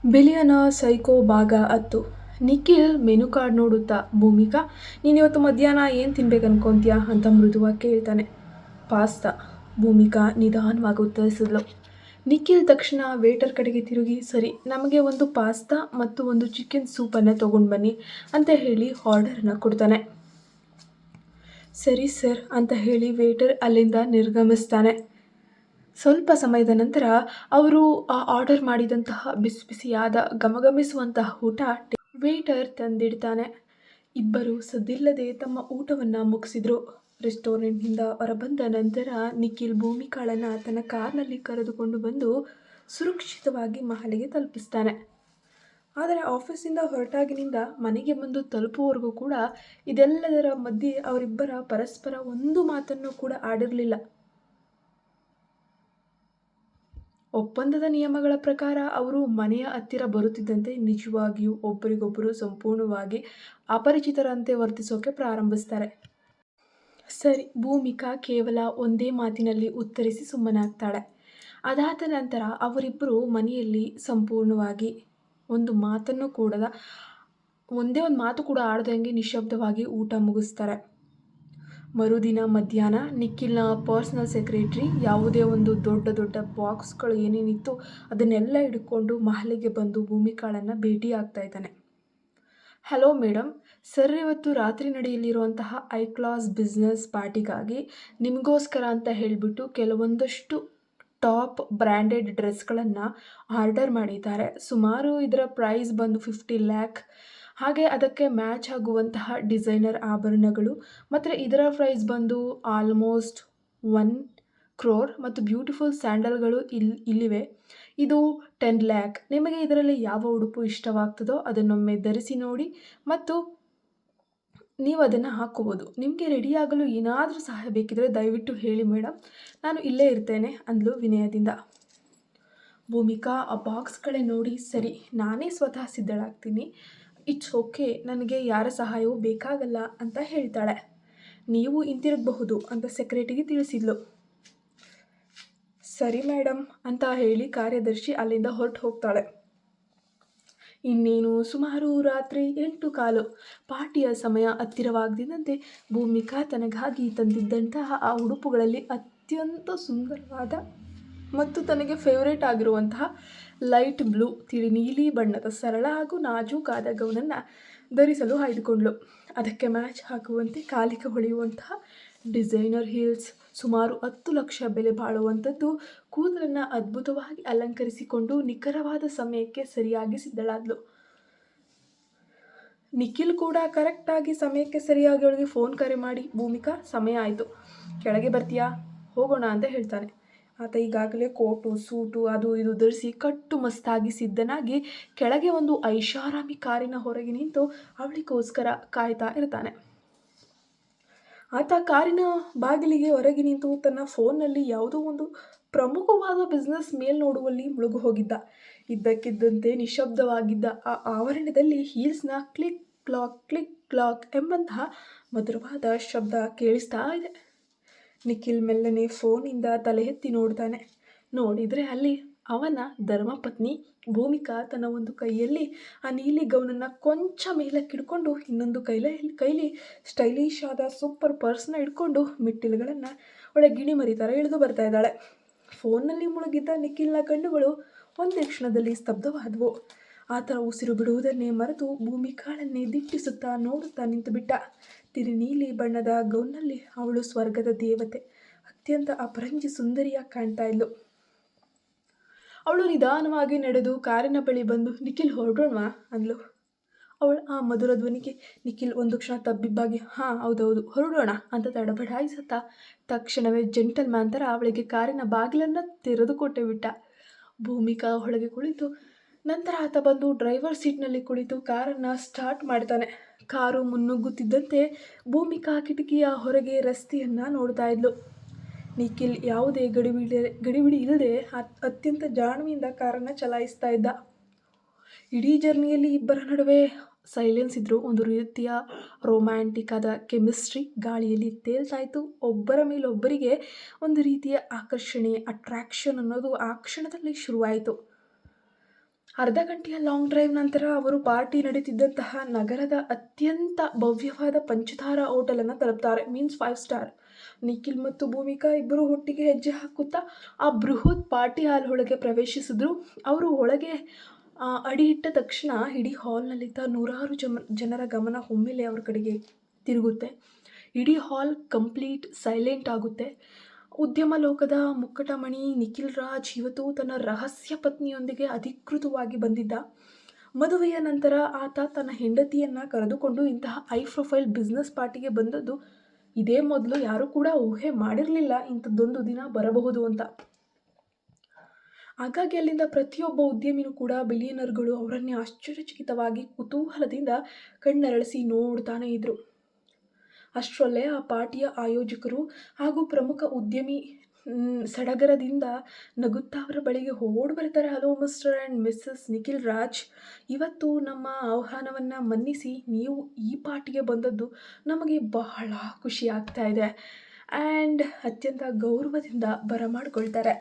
ಬಿಲಿಯನ psycho ಭಾಗ 10. Nikhil menu card ನೋಡುತ್ತಾ, ಭೂಮಿಕಾ, ನೀನಿವತ್ತು ಮಧ್ಯಾಹ್ನ ಏನು ತಿನ್ಬೇಕು ಅನ್ಕೊಂತೀಯಾ ಅಂತ ಮೃದುವಾಗಿ ಕೇಳ್ತಾನೆ. ಪಾಸ್ತಾ, ಭೂಮಿಕಾ ನಿಧಾನವಾಗಿ ಉತ್ತರಿಸಿದ್ಲು. ನಿಖಿಲ್ ತಕ್ಷಣ ವೇಟರ್ ಕಡೆಗೆ ತಿರುಗಿ, ಸರಿ, ನಮಗೆ ಒಂದು ಪಾಸ್ತಾ ಮತ್ತು ಒಂದು ಚಿಕನ್ ಸೂಪನ್ನು ತೊಗೊಂಡು ಬನ್ನಿ ಅಂತ ಹೇಳಿ ಆರ್ಡರ್ನ ಕೊಡ್ತಾನೆ. ಸರಿ ಸರ್ ಅಂತ ಹೇಳಿ ವೇಟರ್ ಅಲ್ಲಿಂದ ನಿರ್ಗಮಿಸ್ತಾನೆ. ಸ್ವಲ್ಪ ಸಮಯದ ನಂತರ ಅವರು ಆ ಆರ್ಡರ್ ಮಾಡಿದಂತಹ ಬಿಸಿ ಬಿಸಿಯಾದ ಘಮಘಮಿಸುವಂತಹ ಊಟ ವೇಟರ್ ತಂದಿಡ್ತಾನೆ. ಇಬ್ಬರು ಸದ್ದಿಲ್ಲದೆ ತಮ್ಮ ಊಟವನ್ನು ಮುಗಿಸಿದ್ರು. ರೆಸ್ಟೋರೆಂಟ್ನಿಂದ ಹೊರಬಂದ ನಂತರ ನಿಖಿಲ್ ಭೂಮಿಕಾಳನ್ನು ತನ್ನ ಕಾರ್ನಲ್ಲಿ ಕರೆದುಕೊಂಡು ಬಂದು ಸುರಕ್ಷಿತವಾಗಿ ಮಹಲಿಗೆ ತಲುಪಿಸ್ತಾನೆ. ಆದರೆ ಆಫೀಸಿಂದ ಹೊರಟಾಗಿನಿಂದ ಮನೆಗೆ ಬಂದು ತಲುಪುವವರೆಗೂ ಕೂಡ ಇದೆಲ್ಲದರ ಮಧ್ಯೆ ಅವರಿಬ್ಬರ ಪರಸ್ಪರ ಒಂದು ಮಾತನ್ನು ಕೂಡ ಆಡಿರಲಿಲ್ಲ. ಒಪ್ಪಂದದ ನಿಯಮಗಳ ಪ್ರಕಾರ ಅವರು ಮನೆಯ ಹತ್ತಿರ ಬರುತ್ತಿದ್ದಂತೆ ನಿಜವಾಗಿಯೂ ಒಬ್ಬರಿಗೊಬ್ಬರು ಸಂಪೂರ್ಣವಾಗಿ ಅಪರಿಚಿತರಂತೆ ವರ್ತಿಸೋಕೆ ಪ್ರಾರಂಭಿಸ್ತಾರೆ. ಸರಿ, ಭೂಮಿಕಾ ಕೇವಲ ಒಂದೇ ಮಾತಿನಲ್ಲಿ ಉತ್ತರಿಸಿ ಸುಮ್ಮನಾಗ್ತಾಳೆ. ಅದಾದ ನಂತರ ಅವರಿಬ್ಬರು ಮನೆಯಲ್ಲಿ ಸಂಪೂರ್ಣವಾಗಿ ಒಂದೇ ಒಂದು ಮಾತು ಕೂಡ ಆಡದಂಗೆ ನಿಶಬ್ದವಾಗಿ ಊಟ ಮುಗಿಸ್ತಾರೆ. ಮರುದಿನ ಮಧ್ಯಾಹ್ನ ನಿಖಿಲ್ನ ಪರ್ಸನಲ್ ಸೆಕ್ರೆಟರಿ ಯಾವುದೇ ಒಂದು ದೊಡ್ಡ ಬಾಕ್ಸ್ಗಳು ಏನೇನಿತ್ತು ಅದನ್ನೆಲ್ಲ ಹಿಡ್ಕೊಂಡು ಮಹಲಿಗೆ ಬಂದು ಭೂಮಿಕಾಳನ್ನು ಭೇಟಿ ಆಗ್ತಾ ಇದ್ದಾನೆ. ಹಲೋ ಮೇಡಮ್, ಸರ್ ಇವತ್ತು ರಾತ್ರಿ ನಡೆಯಲಿರುವಂತಹ ಐ ಕ್ಲಾಸ್ ಬಿಸ್ನೆಸ್ ಪಾರ್ಟಿಗಾಗಿ ನಿಮಗೋಸ್ಕರ ಅಂತ ಹೇಳಿಬಿಟ್ಟು ಕೆಲವೊಂದಷ್ಟು ಟಾಪ್ ಬ್ರ್ಯಾಂಡೆಡ್ ಡ್ರೆಸ್ಗಳನ್ನು ಆರ್ಡರ್ ಮಾಡಿದ್ದಾರೆ. ಸುಮಾರು ಇದರ ಪ್ರೈಸ್ ಬಂದು 50 lakh. ಹಾಗೆ ಅದಕ್ಕೆ ಮ್ಯಾಚ್ ಆಗುವಂತಹ ಡಿಸೈನರ್ ಆಭರಣಗಳು ಮತ್ತು ಇದರ ಪ್ರೈಸ್ ಬಂದು ಆಲ್ಮೋಸ್ಟ್ 1 crore ಮತ್ತು ಬ್ಯೂಟಿಫುಲ್ ಸ್ಯಾಂಡಲ್ಗಳು ಇಲ್ಲಿವೆ. ಇದು 10 lakh. ನಿಮಗೆ ಇದರಲ್ಲಿ ಯಾವ ಉಡುಪು ಇಷ್ಟವಾಗ್ತದೋ ಅದನ್ನೊಮ್ಮೆ ಧರಿಸಿ ನೋಡಿ ಮತ್ತು ನೀವು ಅದನ್ನು ಹಾಕ್ಕೋಬೋದು. ನಿಮಗೆ ರೆಡಿಯಾಗಲು ಏನಾದರೂ ಸಹಾಯ ಬೇಕಿದ್ರೆ ದಯವಿಟ್ಟು ಹೇಳಿ ಮೇಡಮ್, ನಾನು ಇಲ್ಲೇ ಇರ್ತೇನೆ ಅಂದ್ಲು ವಿನಯದಿಂದ. ಭೂಮಿಕಾ ಆ ಬಾಕ್ಸ್ಗಳೇ ನೋಡಿ, ಸರಿ, ನಾನೇ ಸ್ವತಃ ಸಿದ್ಧಳಾಗ್ತೀನಿ, ಇಟ್ಸ್ ಓಕೆ, ನನಗೆ ಯಾರ ಸಹಾಯವೂ ಬೇಕಾಗಲ್ಲ ಅಂತ ಹೇಳ್ತಾಳೆ. ನೀವು ಹಿಂತಿರುಗಬಹುದು ಅಂತ ಸೆಕ್ರೆಟರಿಗೆ ತಿಳಿಸಿದ್ಲು. ಸರಿ ಮೇಡಮ್ ಅಂತ ಹೇಳಿ ಕಾರ್ಯದರ್ಶಿ ಅಲ್ಲಿಂದ ಹೊರಟು ಹೋಗ್ತಾಳೆ. ಇನ್ನೇನು ಸುಮಾರು ರಾತ್ರಿ 8:15. ಪಾರ್ಟಿಯ ಸಮಯ ಹತ್ತಿರವಾಗದಿದ್ದಂತೆ ಭೂಮಿಕಾ ತನಗಾಗಿ ತಂದಿದ್ದಂತಹ ಆ ಉಡುಪುಗಳಲ್ಲಿ ಅತ್ಯಂತ ಸುಂದರವಾದ ಮತ್ತು ತನಗೆ ಫೇವರೇಟ್ ಆಗಿರುವಂತಹ ಲೈಟ್ ಬ್ಲೂ ತಿಳಿ ನೀಲಿ ಬಣ್ಣದ ಸರಳ ಹಾಗೂ ನಾಜೂಕಾದ ಗೌನನ್ನು ಧರಿಸಲು ಆಯ್ದುಕೊಂಡ್ಳು. ಅದಕ್ಕೆ ಮ್ಯಾಚ್ ಹಾಕುವಂತೆ ಕಾಲಿಗೆ ಹೊಳೆಯುವಂತಹ ಡಿಸೈನರ್ ಹೀಲ್ಸ್, ಸುಮಾರು 10 ಲಕ್ಷ ಬೆಲೆ ಬಾಳುವಂಥದ್ದು, ಕೂದಲನ್ನು ಅದ್ಭುತವಾಗಿ ಅಲಂಕರಿಸಿಕೊಂಡು ನಿಖರವಾದ ಸಮಯಕ್ಕೆ ಸರಿಯಾಗಿ ಸಿದ್ಧಳಾದ್ಲು. ನಿಖಿಲ್ ಕೂಡ ಕರೆಕ್ಟಾಗಿ ಸಮಯಕ್ಕೆ ಸರಿಯಾಗಿ ಅವಳಿಗೆ ಫೋನ್ ಕರೆ ಮಾಡಿ, ಭೂಮಿಕಾ, ಸಮಯ ಆಯಿತು, ಕೆಳಗೆ ಬರ್ತೀಯಾ, ಹೋಗೋಣ ಅಂತ ಹೇಳ್ತಾನೆ. ಆತ ಈಗಾಗಲೇ ಕೋಟು ಸೂಟು ಅದು ಇದು ಧರಿಸಿ ಕಟ್ಟು ಮಸ್ತಾಗಿ ಸಿದ್ಧನಾಗಿ ಕೆಳಗೆ ಒಂದು ಐಷಾರಾಮಿ ಕಾರಿನ ಹೊರಗೆ ನಿಂತು ಅವಳಿಗೋಸ್ಕರ ಕಾಯ್ತಾ ಇರ್ತಾನೆ. ಆತ ಕಾರಿನ ಬಾಗಿಲಿಗೆ ಹೊರಗೆ ನಿಂತು ತನ್ನ ಫೋನ್ನಲ್ಲಿ ಯಾವುದೋ ಒಂದು ಪ್ರಮುಖವಾದ ಬಿಸ್ನೆಸ್ ಮೇಲ್ ನೋಡುವಲ್ಲಿ ಮುಳುಗು ಹೋಗಿದ್ದ. ಇದ್ದಕ್ಕಿದ್ದಂತೆ ನಿಶಬ್ದವಾಗಿದ್ದ ಆ ಆವರಣದಲ್ಲಿ ಹೀಲ್ಸ್ನ ಕ್ಲಿಕ್ ಕ್ಲಾಕ್ ಎಂಬಂತಹ ಮಧುರವಾದ ಶಬ್ದ ಕೇಳಿಸ್ತಾ ಇದೆ. ನಿಖಿಲ್ ಮೆಲ್ಲನೆ ಫೋನಿಂದ ತಲೆ ಎತ್ತಿ ನೋಡ್ತಾನೆ. ನೋಡಿದರೆ ಅಲ್ಲಿ ಅವನ ಧರ್ಮಪತ್ನಿ ಭೂಮಿಕಾ ತನ್ನ ಒಂದು ಕೈಯಲ್ಲಿ ಆ ನೀಲಿ ಗೌನನ್ನು ಕೊಂಚ ಮೇಲಕ್ಕೆ ಹಿಡ್ಕೊಂಡು ಇನ್ನೊಂದು ಕೈಲಿ ಸ್ಟೈಲಿಶ್ ಆದ ಸೂಪರ್ ಪರ್ಸ್ನ ಹಿಡ್ಕೊಂಡು ಮೆಟ್ಟಿಲುಗಳನ್ನು ಒಳ್ಳೆ ಗಿಣಿಮರಿ ಥರ ಇಳಿದು ಬರ್ತಾ ಇದ್ದಾಳೆ. ಫೋನ್ನಲ್ಲಿ ಮುಳುಗಿದ್ದ ನಿಖಿಲ್ನ ಕಣ್ಣುಗಳು ಒಂದೇ ಕ್ಷಣದಲ್ಲಿ ಸ್ತಬ್ಧವಾದವು. ಆತ ಉಸಿರು ಬಿಡುವುದನ್ನೇ ಮರೆತು ಭೂಮಿಕಾಳನ್ನೇ ದಿಟ್ಟಿಸುತ್ತಾ ನೋಡುತ್ತಾ ನಿಂತುಬಿಟ್ಟ. ತಿಳಿ ನೀಲಿ ಬಣ್ಣದ ಗೌನ್ನಲ್ಲಿ ಅವಳು ಸ್ವರ್ಗದ ದೇವತೆ, ಅತ್ಯಂತ ಅಪರಂಜಿ ಸುಂದರಿಯಾಗಿ ಕಾಣ್ತಾ ಇದ್ಲು. ಅವಳು ನಿಧಾನವಾಗಿ ನಡೆದು ಕಾರಿನ ಬಳಿ ಬಂದು, ನಿಖಿಲ್, ಹೊರಡೋಣವಾ ಅಂದ್ಲು. ಅವಳ ಆ ಮಧುರ ಧ್ವನಿಗೆ ನಿಖಿಲ್ ಒಂದು ಕ್ಷಣ ತಬ್ಬಿಬ್ಬಾಗಿ, ಹಾಂ ಹೌದೌದು ಹೊರಡೋಣ ಅಂತ ತಡಬಡಾಯಿಸುತ್ತಾ ತಕ್ಷಣವೇ ಜೆಂಟಲ್ಮ್ಯಾನ್ ಥರ ಅವಳಿಗೆ ಕಾರಿನ ಬಾಗಿಲನ್ನು ತೆರೆದು ಕೊಟ್ಟೆ ಬಿಟ್ಟ. ಭೂಮಿಕಾ ಒಳಗೆ ಕುಳಿತು ನಂತರ ಆತ ಬಂದು ಡ್ರೈವರ್ ಸೀಟ್ನಲ್ಲಿ ಕುಳಿತು ಕಾರನ್ನು ಸ್ಟಾರ್ಟ್ ಮಾಡ್ತಾನೆ. ಕಾರು ಮುನ್ನುಗ್ಗುತ್ತಿದ್ದಂತೆ ಭೂಮಿಕಾ ಕಿಟಕಿಯ ಹೊರಗೆ ರಸ್ತೆಯನ್ನು ನೋಡ್ತಾ ಇದ್ಲು. ನಿಖಿಲ್ ಯಾವುದೇ ಗಡಿಬಿಡಿ ಇಲ್ಲದೆ ಅತ್ಯಂತ ಜಾಣ್ಮೆಯಿಂದ ಕಾರನ್ನು ಚಲಾಯಿಸ್ತಾ ಇದ್ದ. ಇಡೀ ಜರ್ನಿಯಲ್ಲಿ ಇಬ್ಬರ ನಡುವೆ ಸೈಲೆನ್ಸ್ ಇದ್ದರೂ ಒಂದು ರೀತಿಯ ರೊಮ್ಯಾಂಟಿಕ್ ಆದ ಕೆಮಿಸ್ಟ್ರಿ ಗಾಳಿಯಲ್ಲಿ ತೇಲ್ತಾ ಇತ್ತು. ಒಬ್ಬರ ಮೇಲೊಬ್ಬರಿಗೆ ಒಂದು ರೀತಿಯ ಆಕರ್ಷಣೆ, ಅಟ್ರಾಕ್ಷನ್ ಅನ್ನೋದು ಆ ಕ್ಷಣದಲ್ಲಿ ಶುರುವಾಯಿತು. ಅರ್ಧ ಗಂಟೆಯ ಲಾಂಗ್ ಡ್ರೈವ್ ನಂತರ ಅವರು ಪಾರ್ಟಿ ನಡೀತಿದ್ದಂತಹ ನಗರದ ಅತ್ಯಂತ ಭವ್ಯವಾದ ಪಂಚತಾರಾ ಹೋಟೆಲನ್ನು ತಲುಪ್ತಾರೆ. Means 5 star. ನಿಖಿಲ್ ಮತ್ತು ಭೂಮಿಕಾ ಇಬ್ಬರು ಒಟ್ಟಿಗೆ ಹೆಜ್ಜೆ ಹಾಕುತ್ತಾ ಆ ಬೃಹತ್ ಪಾರ್ಟಿ ಹಾಲ್ ಒಳಗೆ ಪ್ರವೇಶಿಸಿದ್ರು. ಅವರು ಒಳಗೆ ಅಡಿ ಇಟ್ಟ ತಕ್ಷಣ ಇಡೀ ಹಾಲ್ನಲ್ಲಿದ್ದ ನೂರಾರು ಜನರ ಗಮನ ಒಮ್ಮೆಲೆ ಅವ್ರ ಕಡೆಗೆ ತಿರುಗುತ್ತೆ. ಇಡೀ ಹಾಲ್ ಕಂಪ್ಲೀಟ್ ಸೈಲೆಂಟ್ ಆಗುತ್ತೆ. ಉದ್ಯಮ ಲೋಕದ ಮುಕ್ಕಟಮಣಿ ನಿಖಿಲ್ ರಾಜ್ ಇವತ್ತು ತನ್ನ ರಹಸ್ಯ ಪತ್ನಿಯೊಂದಿಗೆ ಅಧಿಕೃತವಾಗಿ ಬಂದಿದ್ದ. ಮದುವೆಯ ನಂತರ ಆತ ತನ್ನ ಹೆಂಡತಿಯನ್ನು ಕರೆದುಕೊಂಡು ಇಂತಹ ಹೈ ಪ್ರೊಫೈಲ್ ಬಿಸ್ನೆಸ್ ಪಾರ್ಟಿಗೆ ಬಂದದ್ದು ಇದೇ ಮೊದಲು. ಯಾರೂ ಕೂಡ ಊಹೆ ಮಾಡಿರಲಿಲ್ಲ ಇಂಥದ್ದೊಂದು ದಿನ ಬರಬಹುದು ಅಂತ. ಹಾಗಾಗಿ ಅಲ್ಲಿಂದ ಪ್ರತಿಯೊಬ್ಬ ಉದ್ಯಮಿನೂ ಕೂಡ ಬಿಲಿಯನರ್ಗಳು ಅವರನ್ನೇ ಆಶ್ಚರ್ಯಚಕಿತವಾಗಿ ಕುತೂಹಲದಿಂದ ಕಣ್ಣರಳಿಸಿ ನೋಡ್ತಾನೆ ಇದ್ರು. ಅಷ್ಟರಲ್ಲೇ ಆ ಪಾರ್ಟಿಯ ಆಯೋಜಕರು ಹಾಗೂ ಪ್ರಮುಖ ಉದ್ಯಮಿ ಸಡಗರದಿಂದ ನಗುತ್ತಾ ಅವರ ಬಳಿಗೆ ಓಡಿ ಬರ್ತಾರೆ. Hello mister and missus Nikhil Raj, ಇವತ್ತು ನಮ್ಮ ಆಹ್ವಾನವನ್ನು ಮನ್ನಿಸಿ ನೀವು ಈ ಪಾರ್ಟಿಗೆ ಬಂದದ್ದು ನಮಗೆ ಬಹಳ ಖುಷಿ ಆಗ್ತಾ ಇದೆ ಆ್ಯಂಡ್ ಅತ್ಯಂತ ಗೌರವದಿಂದ ಬರಮಾಡ್ಕೊಳ್ತಾರೆ.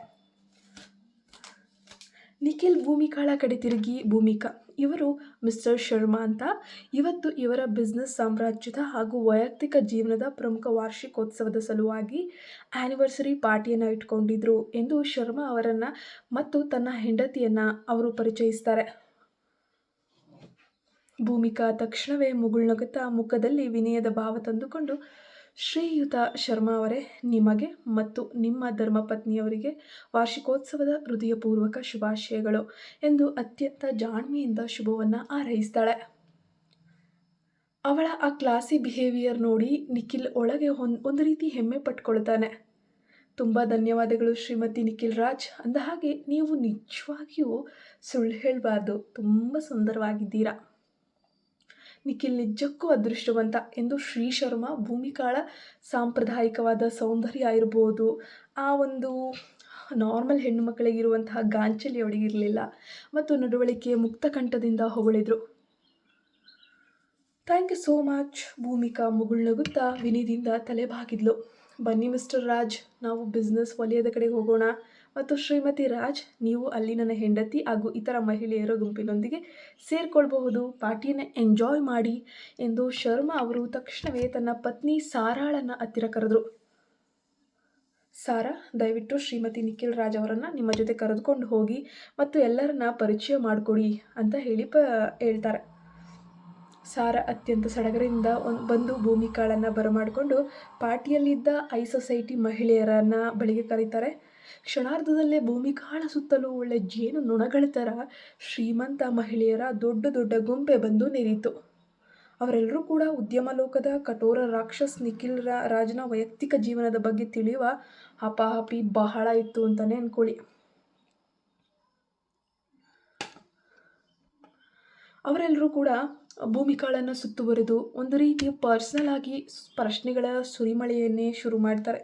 ನಿಖಿಲ್ ಭೂಮಿಕಾಳ ಕಡೆ ತಿರುಗಿ, ಭೂಮಿಕಾ, ಇವರು ಮಿಸ್ಟರ್ ಶರ್ಮಾ ಅಂತ. ಇವತ್ತು ಇವರ ಬಿಸ್ನೆಸ್ ಸಾಮ್ರಾಜ್ಯದ ಹಾಗೂ ವೈಯಕ್ತಿಕ ಜೀವನದ ಪ್ರಮುಖ ವಾರ್ಷಿಕೋತ್ಸವದ ಸಲುವಾಗಿ ಆ್ಯನಿವರ್ಸರಿ ಪಾರ್ಟಿಯನ್ನು ಇಟ್ಕೊಂಡಿದ್ರು ಎಂದು ಶರ್ಮಾ ಅವರನ್ನು ಮತ್ತು ತನ್ನ ಹೆಂಡತಿಯನ್ನು ಅವರು ಪರಿಚಯಿಸ್ತಾರೆ. ಭೂಮಿಕಾ ತಕ್ಷಣವೇ ಮುಗುಳ್ನಗುತ್ತಾ ಮುಖದಲ್ಲಿ ವಿನಯದ ಭಾವ ತಂದುಕೊಂಡು, ಶ್ರೀಯುತ ಶರ್ಮಾ ಅವರೇ, ನಿಮಗೆ ಮತ್ತು ನಿಮ್ಮ ಧರ್ಮಪತ್ನಿಯವರಿಗೆ ವಾರ್ಷಿಕೋತ್ಸವದ ಹೃದಯಪೂರ್ವಕ ಶುಭಾಶಯಗಳು ಎಂದು ಅತ್ಯಂತ ಜಾಣ್ಮೆಯಿಂದ ಶುಭವನ್ನು ಹಾರೈಸ್ತಾಳೆ. ಅವಳ ಆ ಕ್ಲಾಸಿ ಬಿಹೇವಿಯರ್ ನೋಡಿ ನಿಖಿಲ್ ಒಳಗೆ ಒಂದು ರೀತಿ ಹೆಮ್ಮೆ ಪಟ್ಕೊಳ್ತಾನೆ. ತುಂಬ ಧನ್ಯವಾದಗಳು ಶ್ರೀಮತಿ ನಿಖಿಲ್ ರಾಜ್. ಅಂದ ಹಾಗೆ ನೀವು ನಿಜವಾಗಿಯೂ ಸುಳ್ಳು ಹೇಳಬಾರ್ದು, ತುಂಬ ಸುಂದರವಾಗಿದ್ದೀರಾ. ನಿಖಿಲ್ ನಿಜಕ್ಕೂ ಅದೃಷ್ಟವಂತ ಎಂದು ಶ್ರೀ ಶರ್ಮಾ ಭೂಮಿಕಾಳ ಸಾಂಪ್ರದಾಯಿಕವಾದ ಸೌಂದರ್ಯ ಇರ್ಬೋದು, ಆ ಒಂದು ನಾರ್ಮಲ್ ಹೆಣ್ಣು ಮಕ್ಕಳಿಗಿರುವಂತಹ ಗಾಂಚಲಿ ಅವಳಿಗಿರಲಿಲ್ಲ ಮತ್ತು ನಡವಳಿಕೆ ಮುಕ್ತಕಂಠದಿಂದ ಹೊಗಳಿದ್ರು. Thank you so much. Bhoomika ಮುಗುಳ್ನಗುತ್ತಾ ವಿನಯದಿಂದ ತಲೆಬಾಗಿದ್ಲು. ಬನ್ನಿ ಮಿಸ್ಟರ್ ರಾಜ್, ನಾವು ಬಿಸ್ನೆಸ್ ವಲಯದ ಕಡೆಗೆ ಹೋಗೋಣ ಮತ್ತು ಶ್ರೀಮತಿ ರಾಜ್, ನೀವು ಅಲ್ಲಿ ನನ್ನ ಹೆಂಡತಿ ಹಾಗೂ ಇತರ ಮಹಿಳೆಯರ ಗುಂಪಿನೊಂದಿಗೆ ಸೇರಿಕೊಳ್ಬಹುದು, ಪಾರ್ಟಿಯನ್ನು ಎಂಜಾಯ್ ಮಾಡಿ ಎಂದು ಶರ್ಮಾ ಅವರು ತಕ್ಷಣವೇ ತನ್ನ ಪತ್ನಿ ಸಾರಾಳನ್ನು ಹತ್ತಿರ ಕರೆದರು. ಸಾರಾ, ದಯವಿಟ್ಟು ಶ್ರೀಮತಿ ನಿಖಿಲ್ ರಾಜ್ ಅವರನ್ನು ನಿಮ್ಮ ಜೊತೆ ಕರೆದುಕೊಂಡು ಹೋಗಿ ಮತ್ತು ಎಲ್ಲರನ್ನ ಪರಿಚಯ ಮಾಡಿಕೊಡಿ ಅಂತ ಹೇಳ್ತಾರೆ. ಸಾರಾ ಅತ್ಯಂತ ಸಡಗರದಿಂದ ಬಂದು ಭೂಮಿಕಾಳನ್ನು ಬರಮಾಡಿಕೊಂಡು ಪಾರ್ಟಿಯಲ್ಲಿದ್ದ ಐ ಸೊಸೈಟಿ ಮಹಿಳೆಯರನ್ನು ಬಳಿಗೆ ಕರೀತಾರೆ. ಕ್ಷಣಾರ್ಧದಲ್ಲೇ ಭೂಮಿಕಾಳ ಸುತ್ತಲೂ ಒಳ್ಳೆ ಜೇನು ನೊಣಗಳ ಥರ ಶ್ರೀಮಂತ ಮಹಿಳೆಯರ ದೊಡ್ಡ ದೊಡ್ಡ ಗುಂಪೆ ಬಂದು ನಿಂತಿತು. ಅವರೆಲ್ಲರೂ ಕೂಡ ಉದ್ಯಮ ಲೋಕದ ಕಠೋರ ರಾಕ್ಷಸ್ ನಿಖಿಲ್ ರಾಜ್ನ ವೈಯಕ್ತಿಕ ಜೀವನದ ಬಗ್ಗೆ ತಿಳಿಯುವ ಹಪಾಹಪಿ ಬಹಳ ಇತ್ತು ಅಂತಲೇ ಅಂದ್ಕೊಳ್ಳಿ. ಅವರೆಲ್ಲರೂ ಕೂಡ ಭೂಮಿಕಾಳನ್ನು ಸುತ್ತುವರೆದು ಒಂದು ರೀತಿಯ ಪರ್ಸ್ನಲ್ ಆಗಿ ಪ್ರಶ್ನೆಗಳ ಸುರಿಮಳೆಯನ್ನೇ ಶುರು ಮಾಡ್ತಾರೆ.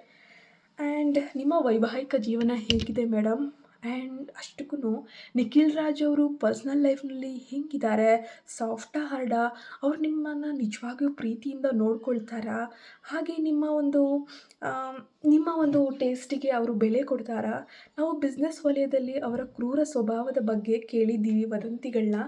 ಆ್ಯಂಡ್ ನಿಮ್ಮ ವೈವಾಹಿಕ ಜೀವನ ಹೇಗಿದೆ ಮೇಡಮ್? ಆ್ಯಂಡ್ ಅಷ್ಟಕ್ಕೂ ನಿಖಿಲ್ ರಾಜ್ ಅವರು ಪರ್ಸ್ನಲ್ ಲೈಫ್ನಲ್ಲಿ ಹೇಗಿದ್ದಾರೆ? ಸಾಫ್ಟಾ ಹಾರ್ಡಾ? ಅವ್ರು ನಿಮ್ಮನ್ನು ನಿಜವಾಗಿಯೂ ಪ್ರೀತಿಯಿಂದ ನೋಡ್ಕೊಳ್ತಾರಾ? ಹಾಗೆ ನಿಮ್ಮ ಒಂದು ಟೇಸ್ಟಿಗೆ ಅವರು ಬೆಲೆ ಕೊಡ್ತಾರಾ? ನಾವು ಬಿಸ್ನೆಸ್ ವಲಯದಲ್ಲಿ ಅವರ ಕ್ರೂರ ಸ್ವಭಾವದ ಬಗ್ಗೆ ಕೇಳಿದ್ದೀವಿ ವದಂತಿಗಳನ್ನ,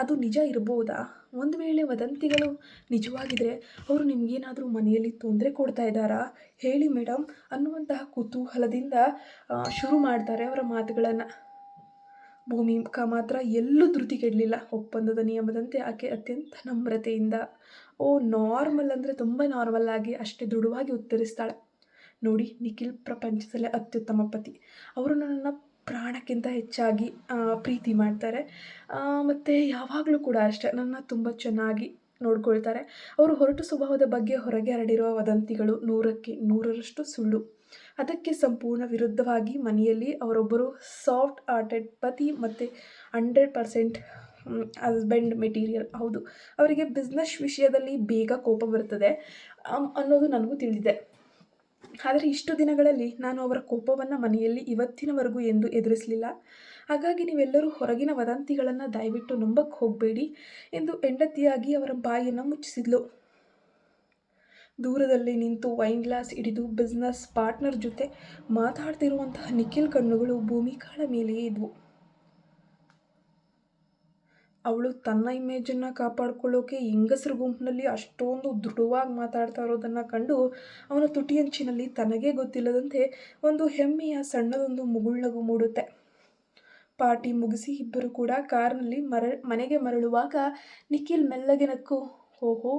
ಅದು ನಿಜ ಇರ್ಬೋದಾ? ಒಂದು ವೇಳೆ ವದಂತಿಗಳು ನಿಜವಾಗಿದ್ದರೆ ಅವರು ನಿಮಗೇನಾದರೂ ಮನೆಯಲ್ಲಿ ತೊಂದರೆ ಕೊಡ್ತಾ ಇದ್ದಾರಾ? ಹೇಳಿ ಮೇಡಮ್ ಅನ್ನುವಂತಹ ಕುತೂಹಲದಿಂದ ಶುರು ಮಾಡ್ತಾರೆ ಅವರ ಮಾತುಗಳನ್ನು. ಭೂಮಿಕಾ ಮಾತ್ರ ಎಲ್ಲೂ ಧೃತಿಗೆಡಲಿಲ್ಲ. ಒಪ್ಪಂದದ ನಿಯಮದಂತೆ ಆಕೆ ಅತ್ಯಂತ ನಮ್ರತೆಯಿಂದ, ನಾರ್ಮಲ್ ಅಂದರೆ ತುಂಬ ನಾರ್ಮಲ್ ಆಗಿ ಅಷ್ಟೇ ದೃಢವಾಗಿ ಉತ್ತರಿಸ್ತಾಳೆ. ನೋಡಿ, ನಿಖಿಲ್ ಪ್ರಪಂಚದಲ್ಲೇ ಅತ್ಯುತ್ತಮ ಪತಿ. ಅವರು ನನ್ನನ್ನು ಪ್ರಾಣಕ್ಕಿಂತ ಹೆಚ್ಚಾಗಿ ಪ್ರೀತಿ ಮಾಡ್ತಾರೆ ಮತ್ತು ಯಾವಾಗಲೂ ಕೂಡ ಅಷ್ಟೇ ನನ್ನ ತುಂಬ ಚೆನ್ನಾಗಿ ನೋಡ್ಕೊಳ್ತಾರೆ. ಅವರು ಹೊರಟು ಸ್ವಭಾವದ ಬಗ್ಗೆ ಹೊರಗೆ ಹರಡಿರುವ ವದಂತಿಗಳು 100ಕ್ಕೆ 100ರಷ್ಟು ಸುಳ್ಳು. ಅದಕ್ಕೆ ಸಂಪೂರ್ಣ ವಿರುದ್ಧವಾಗಿ ಮನೆಯಲ್ಲಿ ಅವರೊಬ್ಬರು ಸಾಫ್ಟ್ ಹಾರ್ಟೆಡ್ ಪತಿ ಮತ್ತು 100% ಹಸ್ಬೆಂಡ್ ಮೆಟೀರಿಯಲ್. ಹೌದು, ಅವರಿಗೆ ಬಿಸ್ನೆಸ್ ವಿಷಯದಲ್ಲಿ ಬೇಗ ಕೋಪ ಬರ್ತದೆ ಅನ್ನೋದು ನನಗೂ ತಿಳಿದಿದೆ. ಆದರೆ ಇಷ್ಟು ದಿನಗಳಲ್ಲಿ ನಾನು ಅವರ ಕೋಪವನ್ನು ಮನೆಯಲ್ಲಿ ಇವತ್ತಿನವರೆಗೂ ಎಂದು ಎದುರಿಸಲಿಲ್ಲ. ಹಾಗಾಗಿ ನೀವೆಲ್ಲರೂ ಹೊರಗಿನ ವದಂತಿಗಳನ್ನು ದಯವಿಟ್ಟು ನಂಬಕ್ಕೆ ಹೋಗಬೇಡಿ ಎಂದು ಹೆಂಡತಿಯಾಗಿ ಅವರ ಬಾಯಿಯನ್ನು ಮುಚ್ಚಿಸಿದ್ಲು. ದೂರದಲ್ಲಿ ನಿಂತು ವೈನ್ ಗ್ಲಾಸ್ ಹಿಡಿದು ಬಿಸ್ನೆಸ್ ಪಾರ್ಟ್ನರ್ ಜೊತೆ ಮಾತಾಡ್ತಿರುವಂತಹ ನಿಖಿಲ್ ಕಣ್ಣುಗಳು ಭೂಮಿಕಾಳ ಮೇಲೆಯೇ ಇದ್ವು. ಅವಳು ತನ್ನ ಇಮೇಜನ್ನು ಕಾಪಾಡ್ಕೊಳ್ಳೋಕೆ ಹೆಂಗಸ್ರ ಗುಂಪಿನಲ್ಲಿ ಅಷ್ಟೊಂದು ದೃಢವಾಗಿ ಮಾತಾಡ್ತಾ ಇರೋದನ್ನು ಕಂಡು ಅವನ ತುಟಿಯಂಚಿನಲ್ಲಿ ತನಗೇ ಗೊತ್ತಿಲ್ಲದಂತೆ ಒಂದು ಹೆಮ್ಮೆಯ ಸಣ್ಣದೊಂದು ಮುಗುಳ್ನಗು ಮೂಡುತ್ತೆ. ಪಾರ್ಟಿ ಮುಗಿಸಿ ಇಬ್ಬರು ಕೂಡ ಕಾರ್ನಲ್ಲಿ ಮನೆಗೆ ಮರಳುವಾಗ ನಿಖಿಲ್ ಮೆಲ್ಲಗೆ ನಕ್ಕು, ಓಹೋ,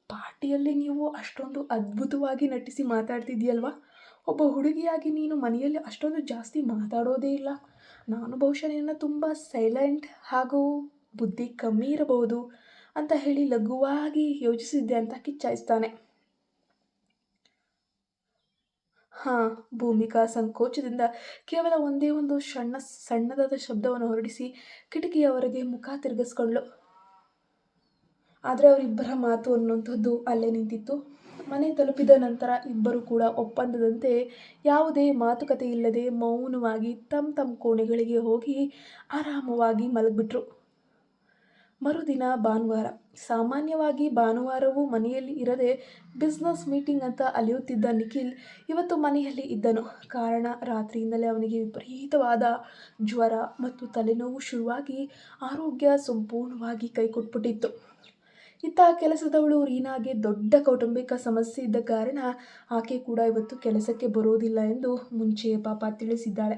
ಪಾರ್ಟಿಯಲ್ಲಿ ನೀವು ಅಷ್ಟೊಂದು ಅದ್ಭುತವಾಗಿ ನಟಿಸಿ ಮಾತಾಡ್ತಿದ್ಯಲ್ವಾ. ಒಬ್ಬ ಹುಡುಗಿಯಾಗಿ ನೀನು ಮನೆಯಲ್ಲಿ ಅಷ್ಟೊಂದು ಜಾಸ್ತಿ ಮಾತಾಡೋದೇ ಇಲ್ಲ. ನಾನು ಬಹುಶಃ ನಿನ್ನ ತುಂಬ ಸೈಲೆಂಟ್ ಹಾಗೂ ಬುದ್ಧಿ ಕಮ್ಮಿ ಇರಬಹುದು ಅಂತ ಹೇಳಿ ಲಘುವಾಗಿ ಯೋಚಿಸಿದ್ದೆ ಅಂತ ಕಿಚ್ಚಾಯಿಸ್ತಾನೆ. ಹಾಂ, ಭೂಮಿಕಾ ಸಂಕೋಚದಿಂದ ಕೇವಲ ಒಂದೇ ಒಂದು ಸಣ್ಣದಾದ ಶಬ್ದವನ್ನು ಹೊರಡಿಸಿ ಕಿಟಕಿಯವರೆಗೆ ಮುಖ ತಿರುಗಿಸ್ಕೊಂಡ್ಳು. ಆದರೆ ಅವರಿಬ್ಬರ ಮಾತು ಅನ್ನುವಂಥದ್ದು ಅಲ್ಲೇ ನಿಂತಿತ್ತು. ಮನೆ ತಲುಪಿದ ನಂತರ ಇಬ್ಬರು ಕೂಡ ಒಪ್ಪಂದದಂತೆ ಯಾವುದೇ ಮಾತುಕತೆ ಇಲ್ಲದೆ ಮೌನವಾಗಿ ತಮ್ಮ ಕೋಣೆಗಳಿಗೆ ಹೋಗಿ ಆರಾಮವಾಗಿ ಮಲಗಿಬಿಟ್ರು. ಮರುದಿನ ಭಾನುವಾರ. ಸಾಮಾನ್ಯವಾಗಿ ಭಾನುವಾರವೂ ಮನೆಯಲ್ಲಿ ಇರದೆ ಬಿಸ್ನೆಸ್ ಮೀಟಿಂಗ್ ಅಂತ ಅಲೆಯುತ್ತಿದ್ದ ನಿಖಿಲ್ ಇವತ್ತು ಮನೆಯಲ್ಲಿ ಇದ್ದನು. ಕಾರಣ, ರಾತ್ರಿಯಿಂದಲೇ ಅವನಿಗೆ ವಿಪರೀತವಾದ ಜ್ವರ ಮತ್ತು ತಲೆನೋವು ಶುರುವಾಗಿ ಆರೋಗ್ಯ ಸಂಪೂರ್ಣವಾಗಿ ಕೈಕೊಟ್ಬಿಟ್ಟಿತ್ತು. ಇತ್ತ ಕೆಲಸದವಳು ರೀನಾಗೆ ದೊಡ್ಡ ಕೌಟುಂಬಿಕ ಸಮಸ್ಯೆ ಇದ್ದ ಕಾರಣ ಆಕೆ ಕೂಡ ಇವತ್ತು ಕೆಲಸಕ್ಕೆ ಬರೋದಿಲ್ಲ ಎಂದು ಮುಂಚೆಯೇ ಪಾಪ ತಿಳಿಸಿದ್ದಾಳೆ.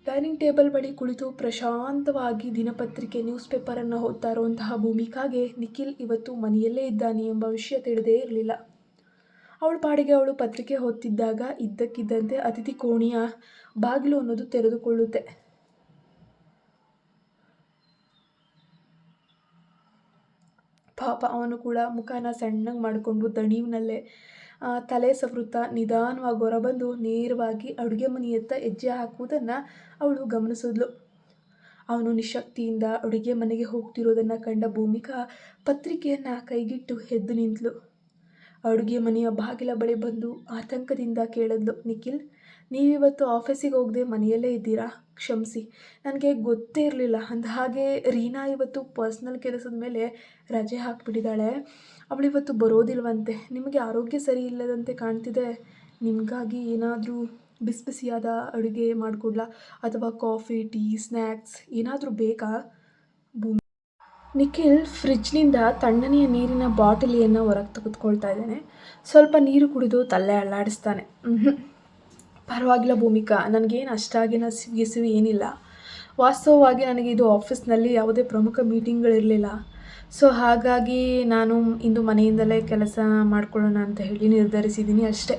ಡೈನಿಂಗ್ ಟೇಬಲ್ ಬಳಿ ಕುಳಿತು ಪ್ರಶಾಂತವಾಗಿ ದಿನಪತ್ರಿಕೆ ನ್ಯೂಸ್ ಪೇಪರನ್ನು ಓದ್ತಾ ಇರುವಂತಹ ಭೂಮಿಕಾಗೆ ನಿಖಿಲ್ ಇವತ್ತು ಮನೆಯಲ್ಲೇ ಇದ್ದಾನೆ ಎಂಬ ವಿಷಯ ತಿಳಿದೇ ಇರಲಿಲ್ಲ. ಅವಳ ಪಾಡಿಗೆ ಅವಳು ಪತ್ರಿಕೆ ಓದ್ತಿದ್ದಾಗ ಇದ್ದಕ್ಕಿದ್ದಂತೆ ಅತಿಥಿ ಕೋಣೆಯ ಬಾಗಿಲು ಅನ್ನೋದು ತೆರೆದುಕೊಳ್ಳುತ್ತೆ. ಪಾಪ ಅವನು ಕೂಡ ಮುಖನ ಸಣ್ಣಗೆ ಮಾಡಿಕೊಂಡು ದಣಿವಿನಲ್ಲೇ ತಲೆ ಸವೃತ್ತಾ ನಿಧಾನವಾಗಿ ಹೊರಬಂದು ನೇರವಾಗಿ ಅಡುಗೆ ಮನೆಯತ್ತ ಹೆಜ್ಜೆ ಹಾಕುವುದನ್ನು ಅವಳು ಗಮನಿಸಿದ್ಲು. ಅವನು ನಿಶಕ್ತಿಯಿಂದ ಅಡುಗೆ ಮನೆಗೆ ಹೋಗ್ತಿರೋದನ್ನು ಕಂಡ ಭೂಮಿಕಾ ಪತ್ರಿಕೆಯನ್ನು ಕೈಗಿಟ್ಟು ಎದ್ದು ನಿಂತಳು. ಅಡುಗೆ ಮನೆಯ ಬಾಗಿಲ ಬಳಿ ಬಂದು ಆತಂಕದಿಂದ ಕೇಳಿದ್ಲು, ನಿಖಿಲ್, ನೀವಿವತ್ತು ಆಫೀಸಿಗೆ ಹೋಗದೆ ಮನೆಯಲ್ಲೇ ಇದ್ದೀರಾ? ಕ್ಷಮಿಸಿ, ನನಗೆ ಗೊತ್ತೇ ಇರಲಿಲ್ಲ. ಅಂದಹಾಗೆ ರೀನಾ ಇವತ್ತು ಪರ್ಸ್ನಲ್ ಕೆಲಸದ ಮೇಲೆ ರಜೆ ಹಾಕಿಬಿಟ್ಟಿದ್ದಾಳೆ. ಅವಳಿವತ್ತು ಬರೋದಿಲ್ವಂತೆ. ನಿಮಗೆ ಆರೋಗ್ಯ ಸರಿ ಇಲ್ಲದಂತೆ ಕಾಣ್ತಿದೆ. ನಿಮಗಾಗಿ ಏನಾದರೂ ಬಿಸಿ ಬಿಸಿಯಾದ ಅಡುಗೆ ಮಾಡಿಕೊಡ್ಲಾ ಅಥವಾ ಕಾಫಿ, ಟೀ, ಸ್ನ್ಯಾಕ್ಸ್ ಏನಾದರೂ ಬೇಕಾ? ನಿಖಿಲ್ ಫ್ರಿಜ್ನಿಂದ ತಣ್ಣನೆಯ ನೀರಿನ ಬಾಟಲಿಯನ್ನು ಹೊರಗೆ ತೆಗೆದುಕೊಳ್ತಾ ಇದ್ದಾನೆ. ಸ್ವಲ್ಪ ನೀರು ಕುಡಿದು ತಲೆ ಅಲ್ಲಾಡಿಸ್ತಾನೆ. ಪರವಾಗಿಲ್ಲ ಭೂಮಿಕಾ, ನನಗೇನು ಅಷ್ಟಾಗಿನ ಸಿವಿ ಏನಿಲ್ಲ. ವಾಸ್ತವವಾಗಿ ನನಗೆ ಇದು ಆಫೀಸ್ನಲ್ಲಿ ಯಾವುದೇ ಪ್ರಮುಖ ಮೀಟಿಂಗ್ಗಳಿರಲಿಲ್ಲ. ಸೊ ಹಾಗಾಗಿ ನಾನು ಇಂದು ಮನೆಯಿಂದಲೇ ಕೆಲಸ ಮಾಡ್ಕೊಳ್ಳೋಣ ಅಂತ ಹೇಳಿ ನಿರ್ಧರಿಸಿದ್ದೀನಿ ಅಷ್ಟೇ,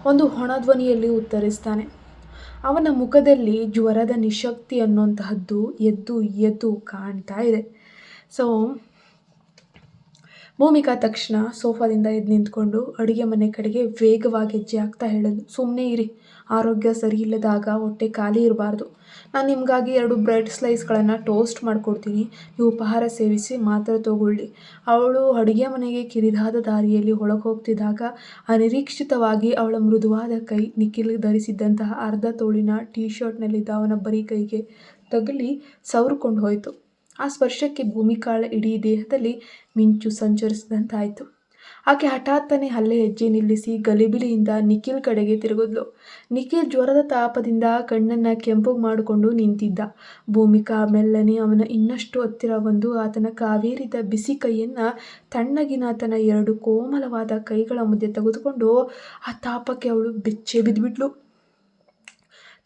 ಒಂದು ಹೊಣ ಧ್ವನಿಯಲ್ಲಿ ಉತ್ತರಿಸ್ತಾನೆ. ಅವನ ಮುಖದಲ್ಲಿ ಜ್ವರದ ನಿಶಕ್ತಿ ಅನ್ನುವಂತಹದ್ದು ಎದ್ದು ಎದ್ದು ಕಾಣ್ತಾ ಇದೆ. ಸೊ ಭೂಮಿಕಾ ತಕ್ಷಣ ಸೋಫಾದಿಂದ ಎದ್ದು ನಿಂತ್ಕೊಂಡು ಅಡುಗೆ ಮನೆ ಕಡೆಗೆ ವೇಗವಾಗಿ ಹೆಜ್ಜೆ ಹಾಕ್ತಾ ಹೇಳಿದ್ಲು, ಸುಮ್ಮನೆ ಇರಿ, ಆರೋಗ್ಯ ಸರಿ ಇಲ್ಲದಾಗ ಹೊಟ್ಟೆ ಖಾಲಿ ಇರಬಾರ್ದು. ನಾನು ನಿಮಗಾಗಿ 2 ಬ್ರೆಡ್ ಸ್ಲೈಸ್ಗಳನ್ನು ಟೋಸ್ಟ್ ಮಾಡಿಕೊಡ್ತೀನಿ, ನೀವು ಉಪಹಾರ ಸೇವಿಸಿ ಮಾತ್ರೆ ತಗೊಳ್ಳಿ. ಅವಳು ಅಡುಗೆ ಮನೆಗೆ ಕಿರಿದಾದ ದಾರಿಯಲ್ಲಿ ಒಳಗೆ ಹೋಗ್ತಿದ್ದಾಗ ಅನಿರೀಕ್ಷಿತವಾಗಿ ಅವಳ ಮೃದುವಾದ ಕೈ ನಿಖಿಲ್ ಧರಿಸಿದ್ದಂತಹ ಅರ್ಧ ತೋಳಿನ ಟೀ ಶರ್ಟ್ನಲ್ಲಿದ್ದ ಅವನ ಬರೀ ಕೈಗೆ ತಗುಲಿ ಸವರ್ಕೊಂಡು ಹೋಯಿತು. ಆ ಸ್ಪರ್ಶಕ್ಕೆ ಭೂಮಿಕಾಳ ಇಡೀ ದೇಹದಲ್ಲಿ ಮಿಂಚು ಸಂಚರಿಸಿದಂತಾಯಿತು. ಆಕೆ ಹಠಾತ್ತನೆ ಅಲ್ಲೇ ಹೆಜ್ಜೆ ನಿಲ್ಲಿಸಿ ಗಲಿಬಿಲಿಯಿಂದ ನಿಖಿಲ್ ಕಡೆಗೆ ತಿರುಗಿದ್ಲು. ನಿಖಿಲ್ ಜ್ವರದ ತಾಪದಿಂದ ಕಣ್ಣನ್ನು ಕೆಂಪು ಮಾಡಿಕೊಂಡು ನಿಂತಿದ್ದ. ಭೂಮಿಕಾ ಮೆಲ್ಲನೆ ಅವನ ಇನ್ನಷ್ಟು ಹತ್ತಿರ ಬಂದು ಆತನ ಕಾವೇರಿದ ಬಿಸಿ ಕೈಯನ್ನು ತಣ್ಣಗಿನ ಆತನ 2 ಕೋಮಲವಾದ ಕೈಗಳ ಮಧ್ಯೆ ತೆಗೆದುಕೊಂಡು ಆ ತಾಪಕ್ಕೆ ಅವಳು ಬೆಚ್ಚೆ ಬಿದ್ದುಬಿಟ್ಲು.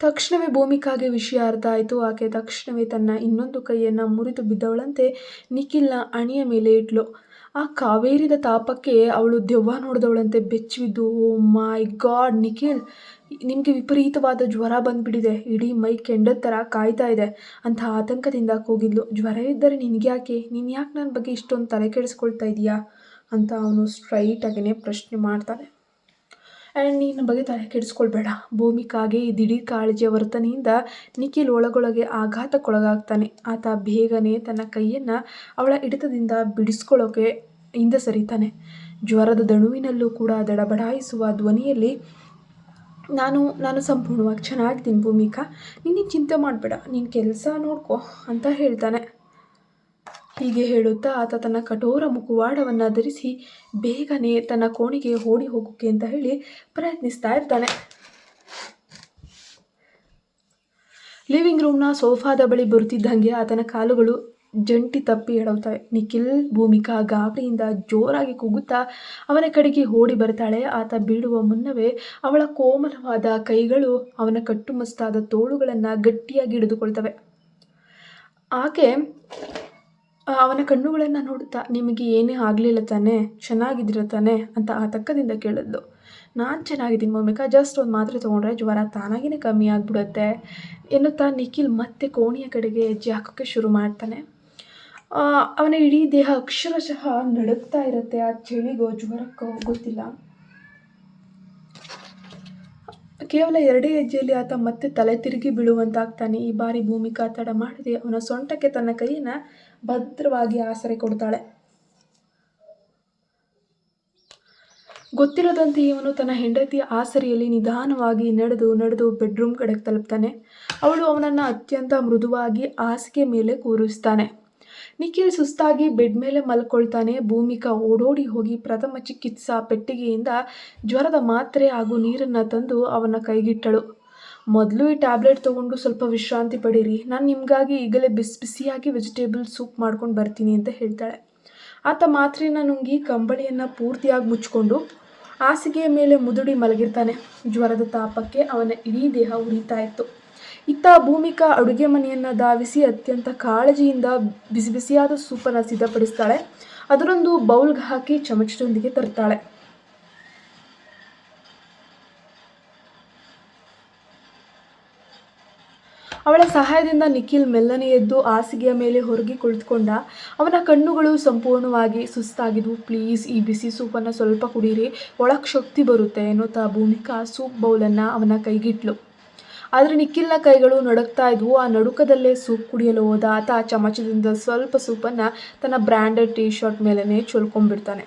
ತಕ್ಷಣವೇ ಭೂಮಿಕಾಗೆ ವಿಷಯ ಅರ್ಥ ಆಯಿತು. ಆಕೆ ತಕ್ಷಣವೇ ತನ್ನ ಇನ್ನೊಂದು ಕೈಯನ್ನು ಮುರಿದು ಬಿದ್ದವಳಂತೆ ನಿಖಿಲ್ನ ಅಣಿಯ ಮೇಲೆ ಇಟ್ಲು. ಆ ಕಾವೇರಿದ ತಾಪಕ್ಕೆ ಅವಳು ದೆವ್ವ ನೋಡಿದವಳಂತೆ ಬೆಚ್ಚಿಬಿದ್ದು, ಓ ಮೈ ಗಾಡ್ ನಿಖಿಲ್, ನಿಮಗೆ ವಿಪರೀತವಾದ ಜ್ವರ ಬಂದುಬಿಟ್ಟಿದೆ, ಇಡೀ ಮೈ ಕೆಂಡದ ಥರ ಕಾಯ್ತಾ ಇದೆ ಅಂತ ಆತಂಕದಿಂದ ಕೂಗಿದ್ಲು. ಜ್ವರ ಇದ್ದರೆ ನಿನಗ್ಯಾಕೆ, ನೀನು ಯಾಕೆ ನನ್ನ ಬಗ್ಗೆ ಇಷ್ಟೊಂದು ತಲೆ ಕೆಡಿಸ್ಕೊಳ್ತಾ ಇದೀಯಾ ಅಂತ ಅವನು ಸ್ಟ್ರೈಟಾಗಿಯೇ ಪ್ರಶ್ನೆ ಮಾಡ್ತಾನೆ. ಆ್ಯಂಡ್ ನಿನ್ನ ಬಗ್ಗೆ ತಲೆ ಕೆಡಿಸ್ಕೊಳ್ಬೇಡ. ಭೂಮಿಕಾಗೆ ಈ ದಿಢೀರ್ ಕಾಳಜಿಯ ವರ್ತನೆಯಿಂದ ನಿಖಿಲ್ ಒಳಗೊಳಗೆ ಆಘಾತಕ್ಕೊಳಗಾಗ್ತಾನೆ. ಆತ ಬೇಗನೆ ತನ್ನ ಕೈಯನ್ನು ಅವಳ ಹಿಡಿತದಿಂದ ಬಿಡಿಸ್ಕೊಳ್ಳೋಕೆ ಹಿಂದೆ ಸರಿತಾನೆ. ಜ್ವರದ ದಣುವಿನಲ್ಲೂ ಕೂಡ ದಡಬಡಾಯಿಸುವ ಧ್ವನಿಯಲ್ಲಿ, ನಾನು ಸಂಪೂರ್ಣವಾಗಿ ಚೆನ್ನಾಗಿದ್ದೀನಿ ಭೂಮಿಕಾ, ನೀನು ಚಿಂತೆ ಮಾಡಬೇಡ, ನೀನು ಕೆಲಸ ನೋಡ್ಕೊ ಅಂತ ಹೇಳ್ತಾನೆ. ಹೀಗೆ ಹೇಳುತ್ತಾ ಆತ ತನ್ನ ಕಠೋರ ಮುಖವಾಡವನ್ನು ಧರಿಸಿ ಬೇಗನೆ ತನ್ನ ಕೋಣೆಗೆ ಓಡಿ ಹೋಗೋಕೆ ಅಂತ ಹೇಳಿ ಪ್ರಯತ್ನಿಸ್ತಾ ಇರ್ತಾನೆ. ಲಿವಿಂಗ್ ರೂಮ್ನ ಸೋಫಾದ ಬಳಿ ಬರುತ್ತಿದ್ದಂಗೆ ಆತನ ಕಾಲುಗಳು ಜಂಟಿ ತಪ್ಪಿ ಎಡವ್ತವೆ. ನಿಖಿಲ್ ಭೂಮಿಕಾ ಗಾಬರಿಯಿಂದ ಜೋರಾಗಿ ಕೂಗುತ್ತಾ ಅವನ ಕಡೆಗೆ ಓಡಿ ಬರ್ತಾಳೆ. ಆತ ಬೀಳುವ ಮುನ್ನವೇ ಅವಳ ಕೋಮಲವಾದ ಕೈಗಳು ಅವನ ಕಟ್ಟುಮಸ್ತಾದ ತೋಳುಗಳನ್ನು ಗಟ್ಟಿಯಾಗಿ ಹಿಡಿದುಕೊಳ್ತವೆ. ಆಕೆ ಅವನ ಕಣ್ಣುಗಳನ್ನು ನೋಡುತ್ತಾ, ನಿಮಗೆ ಏನೇ ಆಗಲಿಲ್ಲ ತಾನೇ, ಚೆನ್ನಾಗಿದ್ದೀರ ತಾನೇ ಅಂತ ಆತಂಕದಿಂದ ಕೇಳಿದ್ಲು. ನಾನು ಚೆನ್ನಾಗಿದ್ದೀನಿ ಭೂಮಿಕಾ, ಜಸ್ಟ್ ಒಂದು ಮಾತ್ರೆ ತೊಗೊಂಡ್ರೆ ಜ್ವರ ತಾನಾಗಿಯೇ ಕಮ್ಮಿ ಆಗಿಬಿಡುತ್ತೆ ಎನ್ನುತ್ತಾ ನಿಖಿಲ್ ಮತ್ತೆ ಕೋಣೆಯ ಕಡೆಗೆ ಹೆಜ್ಜೆ ಹಾಕೋಕ್ಕೆ ಶುರು ಮಾಡ್ತಾನೆ. ಅವನ ಇಡೀ ದೇಹ ಅಕ್ಷರಶಃ ನಡುಗ್ತಾ ಇರುತ್ತೆ. ಆ ಚಳಿಗೋ ಜ್ವರಕ್ಕೋ ಗೊತ್ತಿಲ್ಲ. ಕೇವಲ 2 ಹೆಜ್ಜೆಯಲ್ಲಿ ಆತ ಮತ್ತೆ ತಲೆ ತಿರುಗಿ ಬೀಳುವಂತಾಗ್ತಾನೆ. ಈ ಬಾರಿ ಭೂಮಿಕಾ ತಡ ಮಾಡದೆ ಅವನ ಸೊಂಟಕ್ಕೆ ತನ್ನ ಕೈಯನ್ನು ಭದ್ರವಾಗಿ ಆಸರೆ ಕೊಡ್ತಾಳೆ. ಗೊತ್ತಿರದಂತೆ ಇವನು ತನ್ನ ಹೆಂಡತಿಯ ಆಸರೆಯಲ್ಲಿ ನಿಧಾನವಾಗಿ ನಡೆದು ಬೆಡ್ರೂಮ್ ಕಡೆಗೆ ತಲುಪ್ತಾನೆ. ಅವಳು ಅವನನ್ನು ಅತ್ಯಂತ ಮೃದುವಾಗಿ ಹಾಸಿಗೆ ಮೇಲೆ ಕೂರಿಸ್ತಾನೆ. ನಿಖಿಲ್ ಸುಸ್ತಾಗಿ ಬೆಡ್ ಮೇಲೆ ಮಲ್ಕೊಳ್ತಾನೆ. ಭೂಮಿಕಾ ಓಡೋಡಿ ಹೋಗಿ ಪ್ರಥಮ ಚಿಕಿತ್ಸಾ ಪೆಟ್ಟಿಗೆಯಿಂದ ಜ್ವರದ ಮಾತ್ರೆ ಹಾಗೂ ನೀರನ್ನು ತಂದು ಅವನ ಕೈಗಿಟ್ಟಳು. ಮೊದಲು ಈ ಟ್ಯಾಬ್ಲೆಟ್ ತೊಗೊಂಡು ಸ್ವಲ್ಪ ವಿಶ್ರಾಂತಿ ಪಡೀರಿ, ನಾನು ನಿಮಗಾಗಿ ಈಗಲೇ ಬಿಸಿಯಾಗಿ ವೆಜಿಟೇಬಲ್ ಸೂಪ್ ಮಾಡ್ಕೊಂಡು ಬರ್ತೀನಿ ಅಂತ ಹೇಳ್ತಾಳೆ. ಆತ ಮಾತ್ರೆಯನ್ನು ನುಂಗಿ ಕಂಬಳಿಯನ್ನು ಪೂರ್ತಿಯಾಗಿ ಮುಚ್ಕೊಂಡು ಹಾಸಿಗೆಯ ಮೇಲೆ ಮುದುಡಿ ಮಲಗಿರ್ತಾನೆ. ಜ್ವರದ ತಾಪಕ್ಕೆ ಅವನ ಇಡೀ ದೇಹ ಉರಿತಾ ಇತ್ತು. ಇತ್ತ ಭೂಮಿಕಾ ಅಡುಗೆ ಮನೆಯನ್ನು ಧಾವಿಸಿ ಅತ್ಯಂತ ಕಾಳಜಿಯಿಂದ ಬಿಸಿಯಾದ ಸೂಪನ್ನು ಸಿದ್ಧಪಡಿಸ್ತಾಳೆ. ಅದರೊಂದು ಬೌಲ್ಗೆ ಹಾಕಿ ಚಮಚದೊಂದಿಗೆ ತರ್ತಾಳೆ. ಅವಳ ಸಹಾಯದಿಂದ ನಿಖಿಲ್ ಮೆಲ್ಲನೆ ಎದ್ದು ಹಾಸಿಗೆಯ ಮೇಲೆ ಹೊರಗೆ ಕುಳಿತುಕೊಂಡ. ಅವನ ಕಣ್ಣುಗಳು ಸಂಪೂರ್ಣವಾಗಿ ಸುಸ್ತಾಗಿದ್ವು. ಪ್ಲೀಸ್, ಈ ಬಿಸಿ ಸೂಪನ್ನು ಸ್ವಲ್ಪ ಕುಡೀರಿ, ಒಳಗೆ ಶಕ್ತಿ ಬರುತ್ತೆ ಎನ್ನುತ್ತಾ ಭೂಮಿಕಾ ಸೂಪ್ ಬೌಲನ್ನು ಅವನ ಕೈಗಿಟ್ಲು. ಆದರೆ ನಿಖಿಲ್ನ ಕೈಗಳು ನಡುಗ್ತಾ ಇದ್ವು. ಆ ನಡುಕದಲ್ಲೇ ಸೂಪ್ ಕುಡಿಯಲು ಹೋದ ಆತ ಚಮಚದಿಂದ ಸ್ವಲ್ಪ ಸೂಪನ್ನು ತನ್ನ ಬ್ರ್ಯಾಂಡೆಡ್ ಟೀ ಶರ್ಟ್ ಮೇಲೇ ಚೊಲ್ಕೊಂಡ್ಬಿಡ್ತಾನೆ.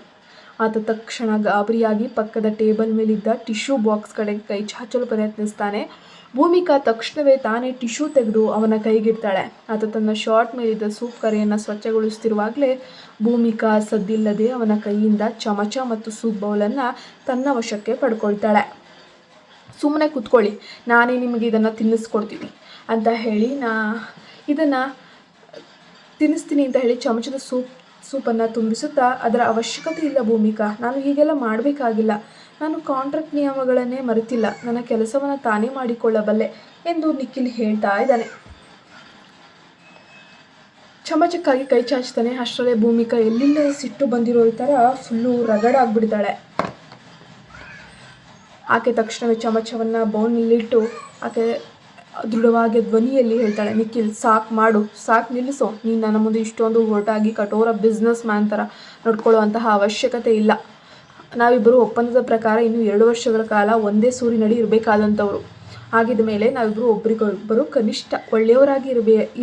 ಆತ ತಕ್ಷಣ ಗಾಬರಿಯಾಗಿ ಪಕ್ಕದ ಟೇಬಲ್ ಮೇಲಿದ್ದ ಟಿಶ್ಯೂ ಬಾಕ್ಸ್ ಕಡೆಗೆ ಕೈ ಚಾಚಲು ಪ್ರಯತ್ನಿಸ್ತಾನೆ. ಭೂಮಿಕಾ ತಕ್ಷಣವೇ ತಾನೇ ಟಿಶ್ಯೂ ತೆಗೆದು ಅವನ ಕೈಗಿಡ್ತಾಳೆ. ಆತ ತನ್ನ ಶಾರ್ಟ್ ಮೇಲಿದ್ದ ಸೂಪ್ ಕರೆಯನ್ನು ಸ್ವಚ್ಛಗೊಳಿಸುತ್ತಿರುವಾಗಲೇ ಭೂಮಿಕಾ ಸದ್ದಿಲ್ಲದೆ ಅವನ ಕೈಯಿಂದ ಚಮಚ ಮತ್ತು ಸೂಪ್ ಬೌಲನ್ನು ತನ್ನ ವಶಕ್ಕೆ ಪಡ್ಕೊಳ್ತಾಳೆ. ಸುಮ್ಮನೆ ಕೂತ್ಕೊಳ್ಳಿ, ನಾನೇ ನಿಮಗೆ ಇದನ್ನು ತಿನ್ನಿಸ್ಕೊಡ್ತೀನಿ ಅಂತ ಹೇಳಿ ಇದನ್ನು ತಿನ್ನಿಸ್ತೀನಿ ಅಂತ ಹೇಳಿ ಚಮಚದ ಸೂಪನ್ನು ತುಂಬಿಸುತ್ತಾ, ಅದರ ಅವಶ್ಯಕತೆ ಇಲ್ಲ ಭೂಮಿಕಾ, ನಾನು ಹೀಗೆಲ್ಲ ಮಾಡಬೇಕಾಗಿಲ್ಲ, ನಾನು ಕಾಂಟ್ರಾಕ್ಟ್ ನಿಯಮಗಳನ್ನೇ ಮರೆತಿಲ್ಲ, ನನ್ನ ಕೆಲಸವನ್ನು ತಾನೇ ಮಾಡಿಕೊಳ್ಳಬಲ್ಲೆ ಎಂದು ನಿಖಿಲ್ ಹೇಳ್ತಾ ಇದ್ದಾನೆ. ಚಮಚಕ್ಕಾಗಿ ಕೈ ಚಾಚ್ತಾನೆ. ಅಷ್ಟರಲ್ಲೇ ಭೂಮಿಕಾ ಎಲ್ಲಿಂದ ಸಿಟ್ಟು ಬಂದಿರೋ ಥರ ಫುಲ್ಲು ರಗಡಾಗ್ಬಿಡ್ತಾಳೆ. ಆಕೆ ತಕ್ಷಣವೇ ಚಮಚವನ್ನು ಬೌಲ್ನಲ್ಲಿಟ್ಟು ಆಕೆ ದೃಢವಾಗಿ ಧ್ವನಿಯಲ್ಲಿ ಹೇಳ್ತಾಳೆ, ನಿಖಿಲ್, ಸಾಕು ಮಾಡು, ಸಾಕು ನಿಲ್ಲಿಸೋ, ನೀನು ನನ್ನ ಮುಂದೆ ಇಷ್ಟೊಂದು ಹೊರಟಾಗಿ ಕಠೋರ ಬಿಸ್ನೆಸ್ ಮ್ಯಾನ್ ಥರ ನೋಡ್ಕೊಳ್ಳುವಂತಹ ಅವಶ್ಯಕತೆ ಇಲ್ಲ. ನಾವಿಬ್ಬರು ಒಪ್ಪಂದದ ಪ್ರಕಾರ ಇನ್ನೂ 2 ವರ್ಷಗಳ ಕಾಲ ಒಂದೇ ಸೂರಿನಡಿ ಇರಬೇಕಾದಂಥವ್ರು. ಆಗಿದ ಮೇಲೆ ನಾವಿಬ್ಬರು ಒಬ್ಬರಿಗೊಬ್ಬರು ಕನಿಷ್ಠ ಒಳ್ಳೆಯವರಾಗಿ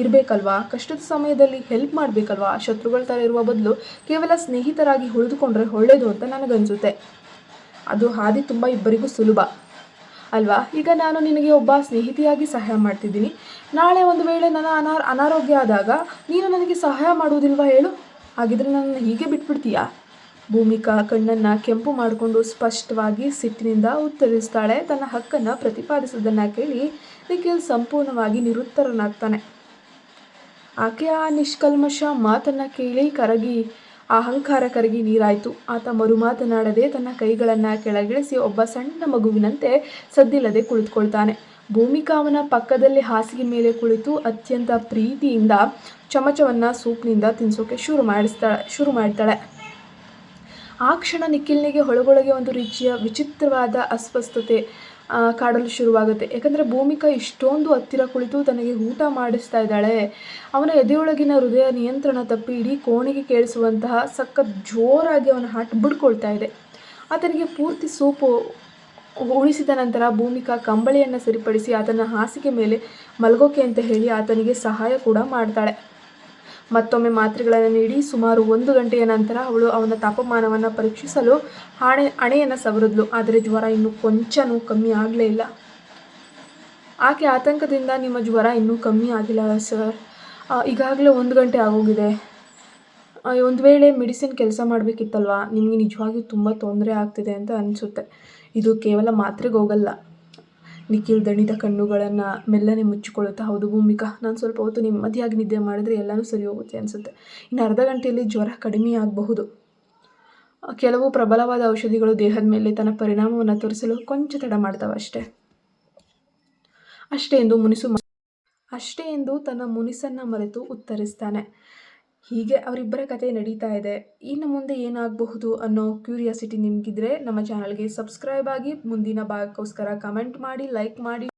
ಇರಬೇಕಲ್ವಾ? ಕಷ್ಟದ ಸಮಯದಲ್ಲಿ ಹೆಲ್ಪ್ ಮಾಡಬೇಕಲ್ವಾ? ಶತ್ರುಗಳ ಥರ ಇರುವ ಬದಲು ಕೇವಲ ಸ್ನೇಹಿತರಾಗಿ ಉಳಿದುಕೊಂಡ್ರೆ ಒಳ್ಳೆಯದು ಅಂತ ನನಗನ್ಸುತ್ತೆ. ಅದು ಹಾದಿ ತುಂಬ ಇಬ್ಬರಿಗೂ ಸುಲಭ ಅಲ್ವಾ? ಈಗ ನಾನು ನಿನಗೆ ಒಬ್ಬ ಸ್ನೇಹಿತೆಯಾಗಿ ಸಹಾಯ ಮಾಡ್ತಿದ್ದೀನಿ. ನಾಳೆ ಒಂದು ವೇಳೆ ನನ್ನ ಅನಾರೋಗ್ಯ ಆದಾಗ ನೀನು ನನಗೆ ಸಹಾಯ ಮಾಡುವುದಿಲ್ವಾ ಹೇಳು? ಹಾಗಿದ್ರೆ ನನ್ನ ಹೀಗೆ ಬಿಟ್ಬಿಡ್ತೀಯಾ? ಭೂಮಿಕಾ ಕಣ್ಣನ್ನು ಕೆಂಪು ಮಾಡಿಕೊಂಡು ಸ್ಪಷ್ಟವಾಗಿ ಸಿಟ್ಟಿನಿಂದ ಉತ್ತರಿಸ್ತಾಳೆ. ತನ್ನ ಹಕ್ಕನ್ನು ಪ್ರತಿಪಾದಿಸುವುದನ್ನು ಕೇಳಿ ನಿಖಿಲ್ ಸಂಪೂರ್ಣವಾಗಿ ನಿರುತ್ತರನಾಗ್ತಾನೆ. ಆಕೆಯ ಆ ನಿಷ್ಕಲ್ಮಶ ಮಾತನ್ನು ಕೇಳಿ ಅಹಂಕಾರ ಕರಗಿ ನೀರಾಯಿತು. ಆತ ಮರುಮಾತನಾಡದೆ ತನ್ನ ಕೈಗಳನ್ನು ಕೆಳಗಿಳಿಸಿ ಒಬ್ಬ ಸಣ್ಣ ಮಗುವಿನಂತೆ ಸದ್ದಿಲ್ಲದೆ ಕುಳಿತುಕೊಳ್ತಾನೆ. ಭೂಮಿಕಾ ಅವನ ಪಕ್ಕದಲ್ಲಿ ಹಾಸಿಗೆ ಮೇಲೆ ಕುಳಿತು ಅತ್ಯಂತ ಪ್ರೀತಿಯಿಂದ ಚಮಚವನ್ನು ಸೂಪ್ನಿಂದ ತಿನ್ನಿಸೋಕೆ ಶುರು ಮಾಡ್ತಾಳೆ. ಆ ಕ್ಷಣ ನಿಖಿಲ್ನಿಗೆ ಒಳಗೊಳಗೆ ಒಂದು ರೀತಿಯ ವಿಚಿತ್ರವಾದ ಅಸ್ವಸ್ಥತೆ ಕಾಡಲು ಶುರುವಾಗುತ್ತೆ. ಯಾಕಂದರೆ ಭೂಮಿಕಾ ಇಷ್ಟೊಂದು ಹತ್ತಿರ ಕುಳಿತು ತನಗೆ ಊಟ ಮಾಡಿಸ್ತಾ ಇದ್ದಾಳೆ. ಅವನ ಎದೆಯೊಳಗಿನ ಹೃದಯ ನಿಯಂತ್ರಣ ತಪ್ಪಿ ಇಡೀ ಕೋಣೆಗೆ ಕೇಳಿಸುವಂತಹ ಸಖತ್ ಜೋರಾಗಿ ಅವನ ಹಾರ್ಟ್ ಬಿಡ್ಕೊಳ್ತಾ ಇದೆ. ಆತನಿಗೆ ಪೂರ್ತಿ ಸೂಪು ಉಳಿಸಿದ ನಂತರ ಭೂಮಿಕಾ ಕಂಬಳಿಯನ್ನು ಸರಿಪಡಿಸಿ ಆತನ ಹಾಸಿಗೆ ಮೇಲೆ ಮಲಗೋಕೆ ಅಂತ ಹೇಳಿ ಆತನಿಗೆ ಸಹಾಯ ಕೂಡ ಮಾಡ್ತಾಳೆ. ಮತ್ತೊಮ್ಮೆ ಮಾತ್ರೆಗಳನ್ನು ನೀಡಿ ಸುಮಾರು 1 ಗಂಟೆಯ ನಂತರ ಅವಳು ಅವನ ತಾಪಮಾನವನ್ನು ಪರೀಕ್ಷಿಸಲು ಹಣೆಯನ್ನು ಸವರಿದ್ಲು. ಆದರೆ ಜ್ವರ ಇನ್ನೂ ಕೊಂಚನೂ ಕಮ್ಮಿ ಆಗಲೇ ಇಲ್ಲ. ಆಕೆ ಆತಂಕದಿಂದ, ನಿಮ್ಮ ಜ್ವರ ಇನ್ನೂ ಕಮ್ಮಿ ಆಗಿಲ್ಲ ಸರ್, ಈಗಾಗಲೇ 1 ಗಂಟೆ ಆಗೋಗಿದೆ. ಒಂದು ವೇಳೆ ಮೆಡಿಸಿನ್ ಕೆಲಸ ಮಾಡಬೇಕಿತ್ತಲ್ವಾ? ನಿಮಗೆ ನಿಜವಾಗಿಯೂ ತುಂಬ ತೊಂದರೆ ಆಗ್ತಿದೆ ಅಂತ ಅನಿಸುತ್ತೆ. ಇದು ಕೇವಲ ಮಾತ್ರೆಗೆ ಹೋಗಲ್ಲ, ನಿಖಿಲ್ ದಣಿದ ಕಣ್ಣುಗಳನ್ನು ಮೆಲ್ಲನೆ ಮುಚ್ಚಿಕೊಳ್ಳುತ್ತಾ, ಹೌದು ಭೂಮಿಕಾ, ನಾನು ಸ್ವಲ್ಪ ಹೊತ್ತು ನೆಮ್ಮದಿಯಾಗಿ ನಿದ್ದೆ ಮಾಡಿದ್ರೆ ಎಲ್ಲನೂ ಸರಿ ಹೋಗುತ್ತೆ ಅನಿಸುತ್ತೆ. ಇನ್ನು ಅರ್ಧ ಗಂಟೆಯಲ್ಲಿ ಜ್ವರ ಕಡಿಮೆಯಾಗಬಹುದು. ಕೆಲವು ಪ್ರಬಲವಾದ ಔಷಧಿಗಳು ದೇಹದ ಮೇಲೆ ತನ್ನ ಪರಿಣಾಮವನ್ನು ತೋರಿಸಲು ಕೊಂಚ ತಡ ಮಾಡ್ತವೆ ಅಷ್ಟೇ ಎಂದು ತನ್ನ ಮುನಿಸನ್ನು ಮರೆತು ಉತ್ತರಿಸ್ತಾನೆ. ಹೀಗೆ ಅವರಿಬ್ಬರ ಕತೆ ನಡೀತಾ ಇದೆ. ಇನ್ನು ಮುಂದೆ ಏನಾಗಬಹುದು ಅನ್ನೋ ಕ್ಯೂರಿಯಾಸಿಟಿ ನಿಮಗಿದ್ರೆ ನಮ್ಮ ಚಾನಲ್ಗೆ ಸಬ್ಸ್ಕ್ರೈಬ್ ಆಗಿ, ಮುಂದಿನ ಭಾಗಕ್ಕೋಸ್ಕರ ಕಮೆಂಟ್ ಮಾಡಿ, ಲೈಕ್ ಮಾಡಿ.